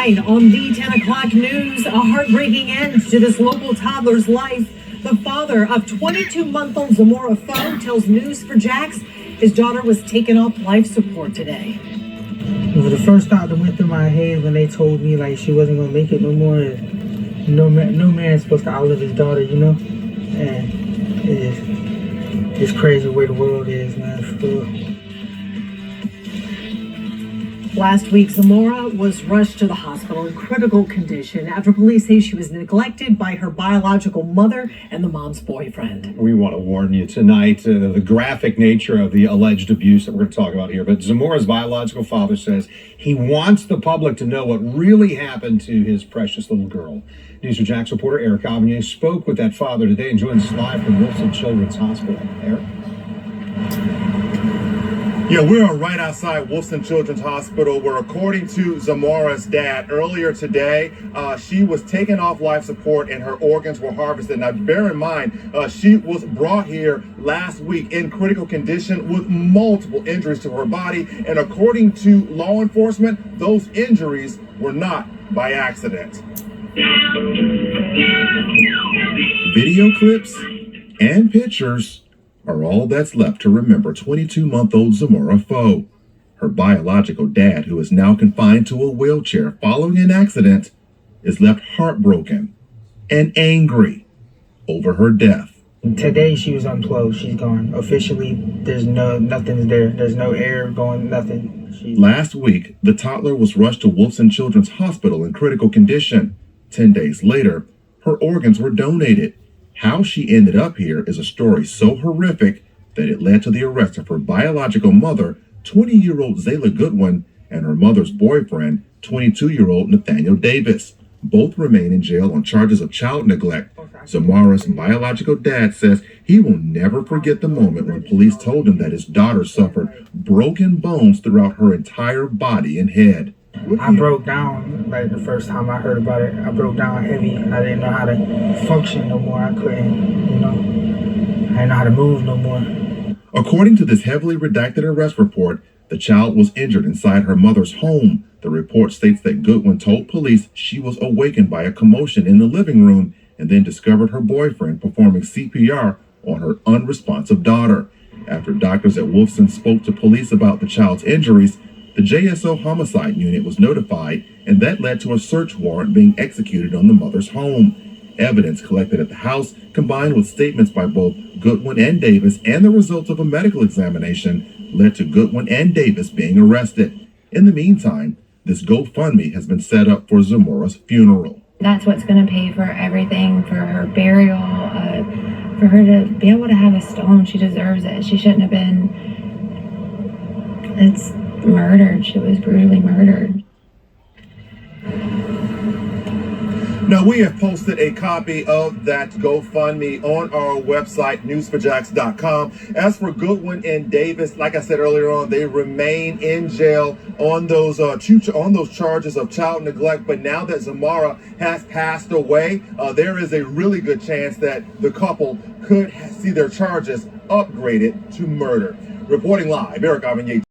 Tonight on the 10 o'clock news, a heartbreaking end to this local toddler's life. The father of 22-month-old Zamora Foe tells News4Jax his daughter was taken off life support today. Well, the first thought that went through my head when they told me like she wasn't gonna make it no more is no man's supposed to outlive his daughter, you know? And it's crazy the way the world is, man, for real. Last week, Zamora was rushed to the hospital in critical condition after police say she was neglected by her biological mother and the mom's boyfriend. We want to warn you tonight, the graphic nature of the alleged abuse that we're going to talk about here. But Zamora's biological father says he wants the public to know what really happened to his precious little girl. News4Jax reporter Eric Avignon spoke with that father today and joins us live from Wilson Children's Hospital. Eric? Yeah, we're right outside Wilson Children's Hospital, where according to Zamora's dad, earlier today, she was taken off life support and her organs were harvested. Now, bear in mind, she was brought here last week in critical condition with multiple injuries to her body. And according to law enforcement, those injuries were not by accident. Video clips and pictures are all that's left to remember 22-month-old Zamora Foe. Her biological dad, who is now confined to a wheelchair following an accident, is left heartbroken and angry over her death. Today she was unplugged. She's gone. Officially, nothing's there. There's no air going, nothing. Last week, the toddler was rushed to Wilson Children's Hospital in critical condition. 10 days later, her organs were donated. How she ended up here is a story so horrific that it led to the arrest of her biological mother, 20-year-old Zayla Goodwin, and her mother's boyfriend, 22-year-old Nathaniel Davis. Both remain in jail on charges of child neglect. Zamora's biological dad says he will never forget the moment when police told him that his daughter suffered broken bones throughout her entire body and head. I broke down, like the first time I heard about it. I broke down heavy. I didn't know how to function no more. I couldn't, I didn't know how to move no more. According to this heavily redacted arrest report, the child was injured inside her mother's home. The report states that Goodwin told police she was awakened by a commotion in the living room and then discovered her boyfriend performing CPR on her unresponsive daughter. After doctors at Wilson spoke to police about the child's injuries, the JSO homicide unit was notified, and that led to a search warrant being executed on the mother's home. Evidence collected at the house, combined with statements by both Goodwin and Davis and the results of a medical examination, led to Goodwin and Davis being arrested. In the meantime, this GoFundMe has been set up for Zamora's funeral. That's what's going to pay for everything, for her burial, for her to be able to have a stone. She deserves it. She shouldn't have been. It's murdered. She was brutally murdered. Now, we have posted a copy of that GoFundMe on our website, News4Jax.com. As for Goodwin and Davis, like I said earlier on, they remain in jail on those charges of child neglect. But now that Zamora has passed away, there is a really good chance that the couple could see their charges upgraded to murder. Reporting live, Eric Avignon.